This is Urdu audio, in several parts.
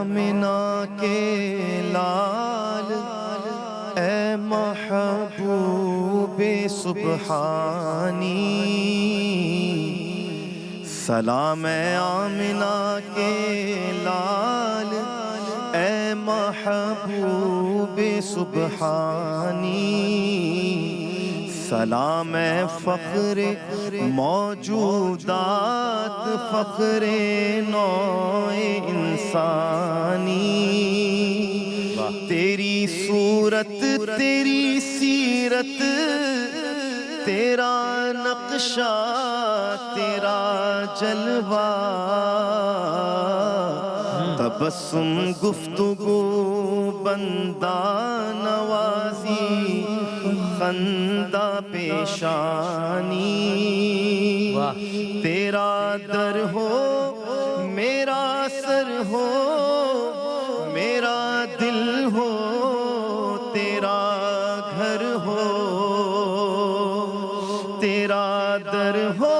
آمنہ کے لال اے محبوب سبحانی، سلام اے آمنہ کے لال اے محبوب سبحانی، سلام اے فخر موجودات، فخر نوع انسانی، تیری صورت تیری سیرت تیرا نقشہ تیرا جلوہ، تبسم گفتگو بندہ نوازی خندہ پیشانی، تیرا در ہو میرا سر ہو میرا دل ہو تیرا گھر ہو، تیرا در ہو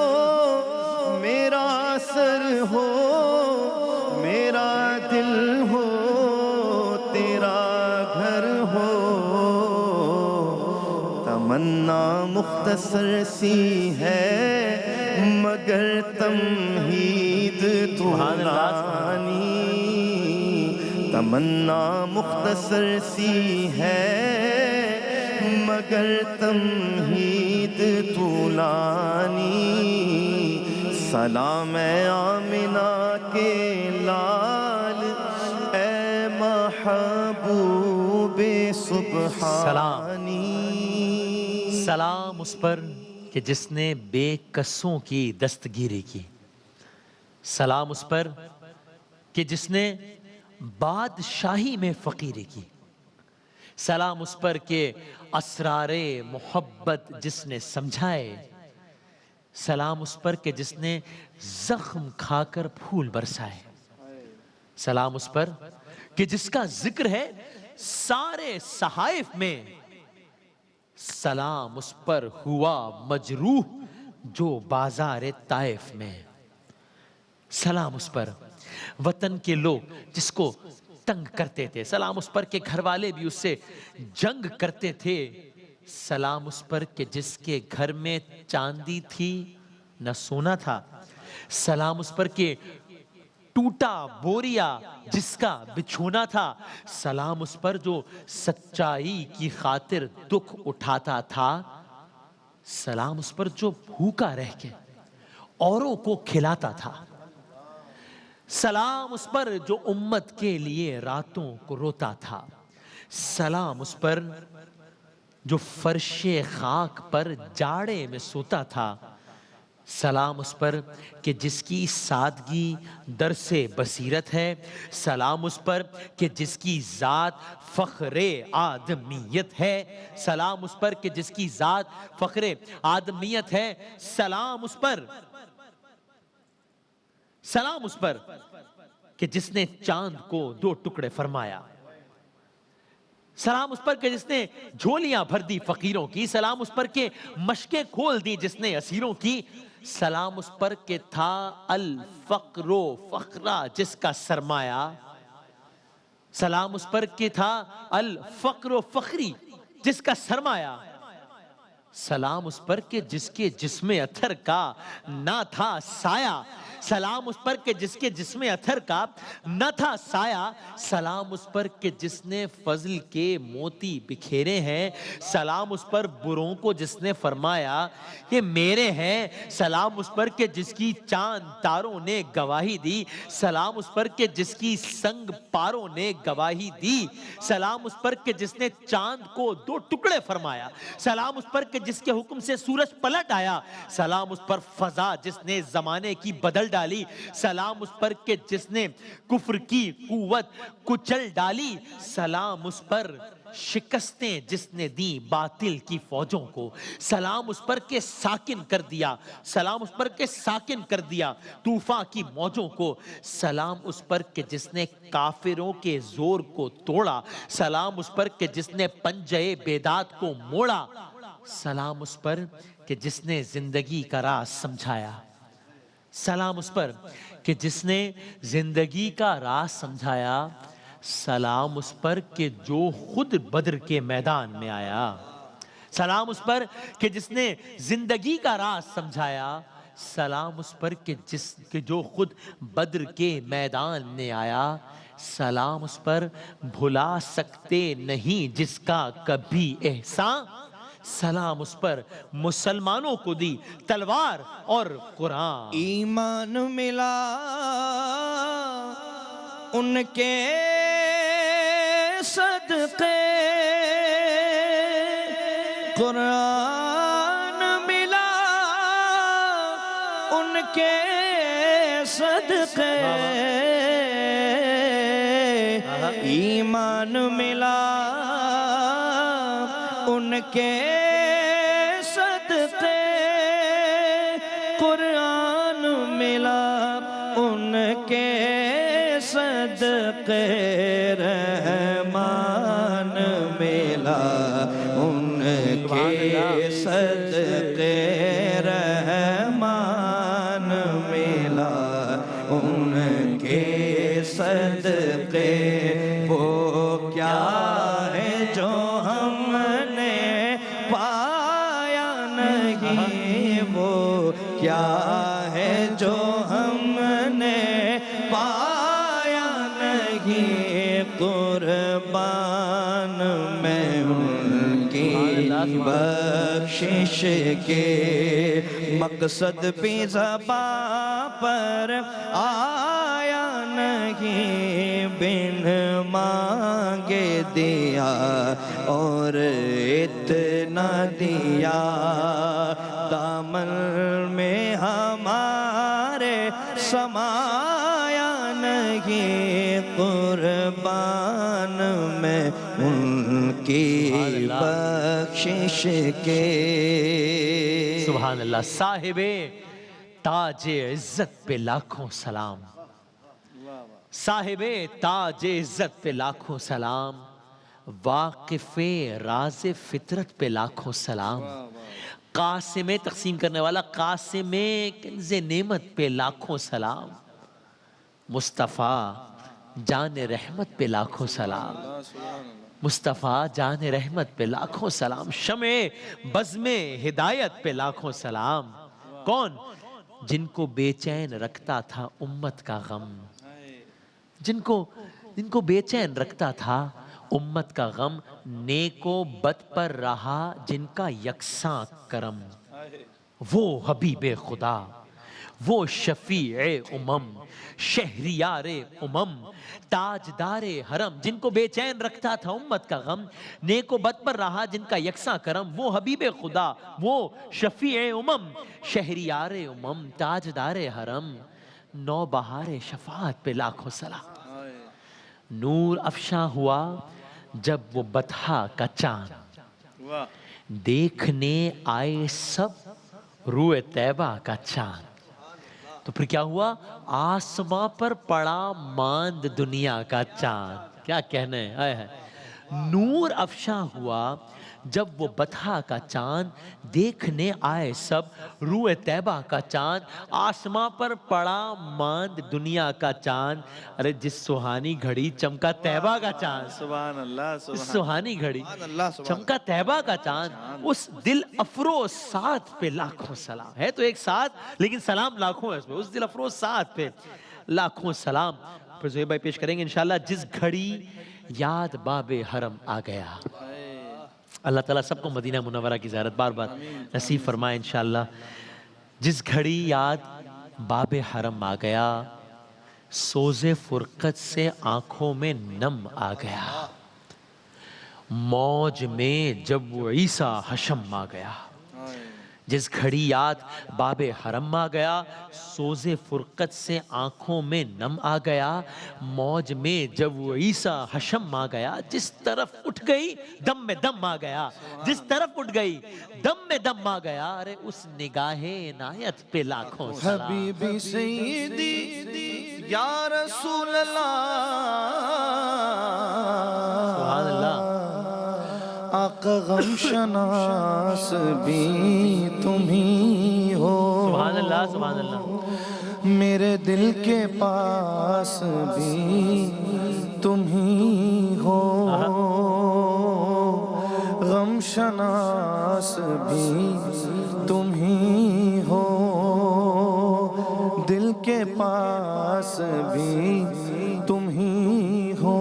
میرا سر ہو میرا دل ہو تیرا گھر ہو، تمنا مختصر سی ہے مگر تمہید طولانی، تمنا مختصر سی ہے مگر تمہید طولانی، سلام اے آمنہ کے لال اے محبوب سبحانی، سلام اس پر کہ جس نے بے کسوں کی دستگیری کی، سلام اس پر کہ جس نے بادشاہی میں فقیری کی، سلام اس پر کہ اسرار محبت جس نے سمجھائے، سلام اس پر کہ جس نے زخم کھا کر پھول برسائے، سلام اس پر کہ جس کا ذکر ہے سارے صحائف میں، سلام اس پر ہوا مجروح جو بازار طائف میں، سلام اس پر وطن کے لوگ جس کو تنگ کرتے تھے، سلام اس پر کہ گھر والے بھی اس سے جنگ کرتے تھے، سلام اس پر کہ جس کے گھر میں چاندی تھی نہ سونا تھا، سلام اس پر کہ ٹوٹا بوریا جس کا بچھونا تھا، سلام اس پر جو سچائی کی خاطر دکھ اٹھاتا تھا، سلام اس پر جو بھوکا رہ کے اوروں کو کھلاتا تھا، سلام اس پر جو امت کے لیے راتوں کو روتا تھا، سلام اس پر جو فرش خاک پر جاڑے میں سوتا تھا، سلام اس پر کہ جس کی سادگی درس بصیرت ہے، سلام اس پر کہ جس کی ذات فخر آدمیت ہے، سلام اس پر کہ جس کی ذات فخر آدمیت ہے، سلام اس پر کہ جس نے چاند کو دو ٹکڑے فرمایا، سلام اس پر کہ جس نے جھولیاں بھر دی فقیروں کی، سلام اس پر کہ مشکیں کھول دی جس نے اسیروں کی، سلام اس پر کہ تھا الفقر و فخرہ جس کا سرمایہ، سلام اس پر کہ تھا الفقر و فخری جس کا سرمایہ، سلام اس پر کہ جس کے جسم اتھر کا نہ تھا سایہ، سلام اس پر کہ جس کے جسم اتھر کا نہ تھا سایہ، سلام اس پر کہ جس نے فضل کے موتی بکھیرے ہیں، سلام اس پر بروں کو جس نے فرمایا یہ میرے ہیں، سلام اس پر کہ جس کی چاند تاروں نے گواہی دی، سلام اس پر کہ جس کی سنگ پاروں نے گواہی دی، سلام اس پر کہ جس نے چاند کو دو ٹکڑے فرمایا، سلام اس پر کہ جس کے حکم سے سورج پلٹ آیا، سلام اس پر فضا جس نے زمانے کی بدل ڈالی، سلام اس پر کہ جس نے کفر کی قوت کچل ڈالی، سلام اس پر شکستیں جس نے دی باطل کی فوجوں کو، سلام اس پر کہ ساکن کر دیا، سلام اس پر کہ ساکن کر دیا طوفان کی موجوں کو، سلام اس پر کہ جس نے کافروں کے زور کو توڑا، سلام اس پر کہ جس نے پنجے بیداد کو موڑا، سلام اس پر کہ جس نے زندگی کا راز سمجھایا، سلام اس پر کہ جس نے زندگی کا راز سمجھایا، سلام اس پر کہ جو خود بدر کے میدان میں آیا، سلام اس پر کہ جس نے زندگی کا راز سمجھایا، سلام اس پر کہ جو خود بدر کے میدان میں آیا، سلام اس پر بھلا سکتے نہیں جس کا کبھی احسان، سلام اس پر مسلمانوں کو دی تلوار اور قرآن، ایمان ملا ان کے صدقے، قرآن ملا ان کے صدقے، ایمان ملا ان کے صدقے، قرآن ملا ان کے صدقے، رحمان ملا ان کے صدقے، رحمان ملا ان کے صدقے، وہ کیا ہے جو ہم نے پایا نہیں، وہ کیا ہے جو ہم نے پایا نہیں، قربان میں ان کی بخشش کے مقصد بھی زباں پر آیا نہیں، بن مانگے دیا اور اتنا دیا، دامن میں ہمارے سمایا نہیں، قربان میں ان کی بخشش کے۔ سبحان اللہ۔ صاحب تاج عزت پہ لاکھوں سلام، صاحب تاج عزت پہ لاکھوں سلام، واقف راز فطرت پہ لاکھوں سلام، قاسم تقسیم کرنے والا، قاسم کنز نعمت پہ لاکھوں سلام، مصطفیٰ جان رحمت پہ لاکھوں سلام، مصطفیٰ جان رحمت پہ لاکھوں سلام، شمع بزم ہدایت پہ لاکھوں سلام، کون؟ جن کو بے چین رکھتا تھا امت کا غم، جن کو بے چین رکھتا تھا امت کا غم، نیک و بد پر رہا جن کا یکساں کرم، وہ حبیب خدا، وہ شفیع امم، شہریار امم، تاجدار حرم، جن کو بے چین رکھتا تھا امت کا غم، نیک و بد پر رہا جن کا یکساں کرم، وہ حبیب خدا، وہ شفیع امم، شہریار امم، تاجدار حرم، نو بہار شفاعت پہ لاکھوں سلام، نور افشاں ہوا جب وہ بطحا کا چاند، دیکھنے آئے سب روئے طیبہ کا چاند، تو پھر کیا ہوا؟ آسماں پر پڑا ماند دنیا کا چاند، کیا کہنے ہے، نور افشاں ہوا جب وہ بطحا کا چاند، دیکھنے آئے سب روئے طیبہ کا چاند، آسماں پر پڑا ماند دنیا کا چاند، ارے جس سہانی گھڑی چمکا طیبہ کا چاند، سبحان اللہ، اس سہانی گھڑی چمکا طیبہ کا چاند، اس دل افروز ساتھ پہ لاکھوں سلام، ہے تو ایک ساتھ لیکن سلام لاکھوں ہے اس پہ، اس دل افروز ساتھ پہ لاکھوں سلام۔ پھر زہیر بھائی پیش کریں گے انشاءاللہ، جس گھڑی یاد باب حرم آ گیا، اللہ تعالیٰ سب کو مدینہ منورہ کی زیارت بار بار نصیب فرمائے انشاءاللہ، جس گھڑی یاد باب حرم آ گیا، سوز فرقت سے آنکھوں میں نم آ گیا، موج میں جب وہ عیسیٰ حشم آ گیا، جس گھڑی یاد باب حرم آ گیا، سوز فرقت سے آنکھوں میں نم آ گیا، موج میں جب وہ عیسیٰ حشم آ گیا، جس طرف اٹھ گئی دم میں دم آ گیا، جس طرف اٹھ گئی دم میں دم آ گیا، ارے اس نگاہ عنایت پہ لاکھوں سلام، حبیبی سیدی یا رسول اللہ، سبحان اللہ، آقا غم شناس بھی تم ہی ہو، سبحان اللہ، سبحان اللہ، میرے دل کے پاس بھی تم ہی ہو، غم شناس بھی تم ہی ہو، دل کے پاس بھی تم ہی ہو،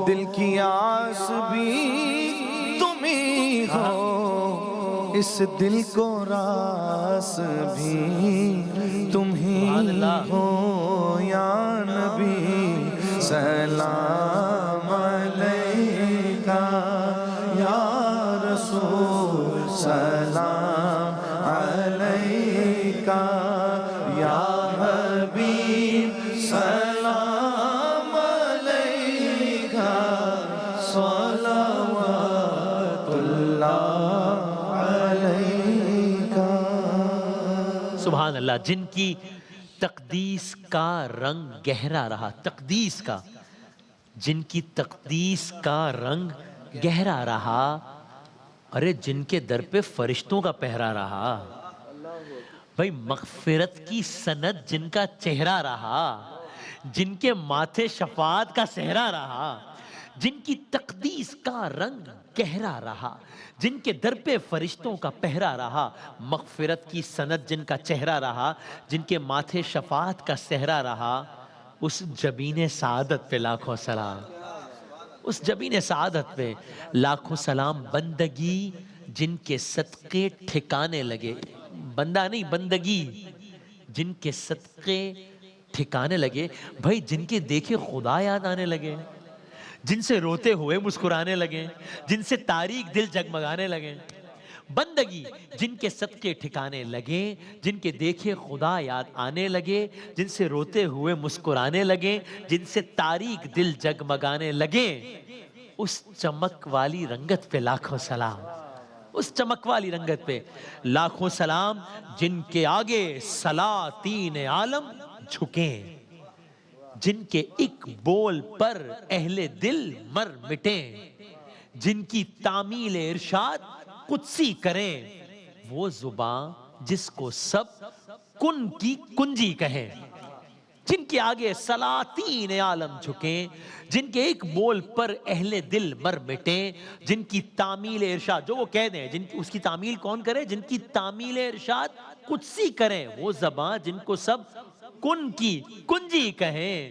دل کی آس بھی تم ہی ہو، اس دل کو راس بھی تم ہی ہو، یا نبی سلام علیکہ، یا رسول سلام علیکہ، یا حبیب سلام علیکہ، صلوات اللہ علیکہ۔ سبحان اللہ، جن کی تقدیس کا رنگ گہرا رہا، تقدیس کا، جن کی تقدیس کا رنگ گہرا رہا، ارے جن کے در پہ فرشتوں کا پہرا رہا، بھئی مغفرت کی سند جن کا چہرہ رہا، جن کے ماتھے شفاعت کا صحرا رہا، جن کی تقدیس کا رنگ گہرا رہا، جن کے در پہ فرشتوں کا پہرا رہا، مغفرت کی سند جن کا چہرہ رہا، جن کے ماتھے شفاعت کا صحرا رہا، اس جبین سعادت پہ لاکھوں سلام، اس جبین سعادت پہ لاکھوں سلام۔ بندگی جن کے صدقے ٹھکانے لگے، بندہ نہیں بندگی جن کے صدقے ٹھکانے لگے، بھائی جن کے دیکھے خدا یاد آنے لگے، جن سے روتے ہوئے مسکرانے لگے، جن سے تاریک دل جگمگانے لگے، بندگی جن کے صدقے ٹھکانے لگے، جن کے دیکھے خدا یاد آنے لگے، جن سے روتے ہوئے مسکرانے لگے، جن سے تاریک دل جگمگانے لگے، اس چمک والی رنگت پہ لاکھوں سلام، اس چمک والی رنگت پہ لاکھوں سلام، جن کے آگے سلاطین عالم جھکیں، جن کے ایک بول پر اہل دل مر مٹیں، جن کی تعمیل ارشاد قدسی کریں، وہ زباں جس کو سب کن کی کنجی کہیں، جن کے آگے سلاطین عالم جھکیں، جن کے ایک بول پر اہل دل مر مٹیں، جن کی تعمیل ارشاد، جو وہ کہہ دیں، اس کی تعمیل کون کرے؟ جن کی تعمیل ارشاد قدسی کریں، وہ زباں جن کو سب کن کی کنجی کہیں،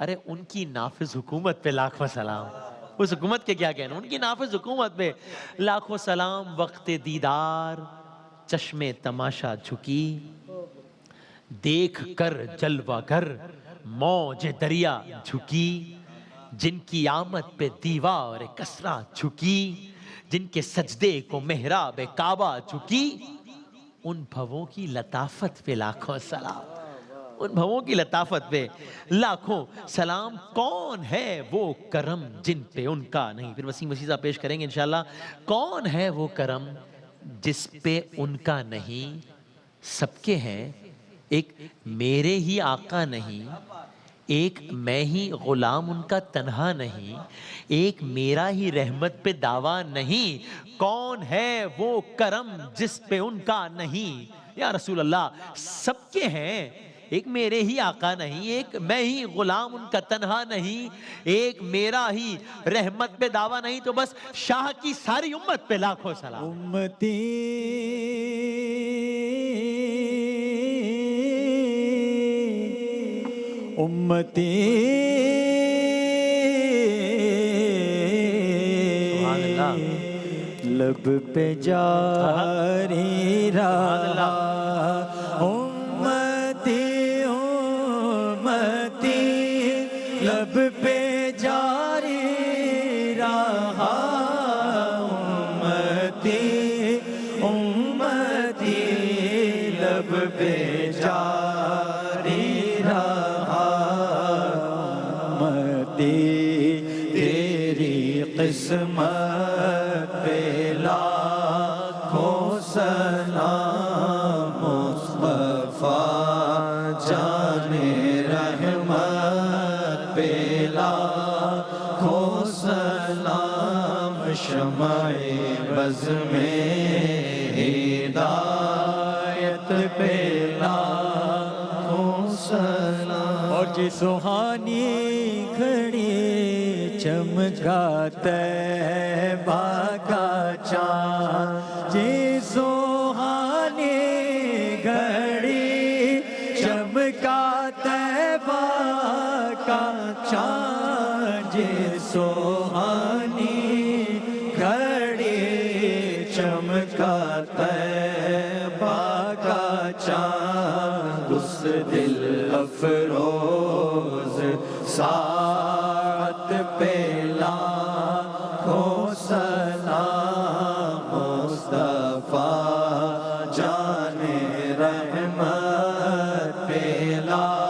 ارے ان کی نافذ حکومت پہ لاکھوں سلام، اس حکومت کے کیا کہنا، ان کی نافذ حکومت پہ لاکھوں سلام۔ وقت دیدار چشم تماشا جھکی، دیکھ کر جلوہ گر موج دریا جھکی، جن کی آمد پہ دیوار کسرا جھکی، جن کے سجدے کو محراب کعبہ جھکی، ان بھووں کی لطافت پہ لاکھوں سلام، ان بھووں کی لطافت پہ لاکھوں سلام۔ کون ہے وہ کرم جن پہ ان کا نہیں، پھر وسیم وسیزہ پیش کریں گے انشاءاللہ۔ کون ہے وہ کرم جس پہ ان کا نہیں، سب کے ہیں ایک میرے ہی آقا نہیں، ایک میں ہی غلام ان کا تنہا نہیں، ایک میرا ہی رحمت پہ دعویٰ نہیں، کون ہے وہ کرم جس پہ ان کا نہیں، یا رسول اللہ سب کے ہیں ایک میرے ہی آقا نہیں، ایک میں ہی غلام ان کا تنہا نہیں، ایک میرا ہی رحمت پہ دعویٰ نہیں، تو بس شاہ کی ساری امت پہ لاکھوں سلام۔ امتی امتی سبحان اللہ، لب پہ جاری رہا، امتی امتی لب پہ جاری رہا، امتی امتی لب پہ جاری رہا، امتی تیری قسمت پہ لاکھوں سلام، مصطفیٰ جان رحمت پہ لاکھوں سلام، شمع بز میں ہدایت پہ لاکھوں سہانی گھڑی چمکا طیبہ کا چاند جی سہانی گھڑی چمکا طیبہ کا چاند جی سہانی گھڑی چمکا طیبہ کا چاند اس دل افروز ساعت پہ لاکھوں سلام مصطفیٰ جان رحمت پہ لاکھوں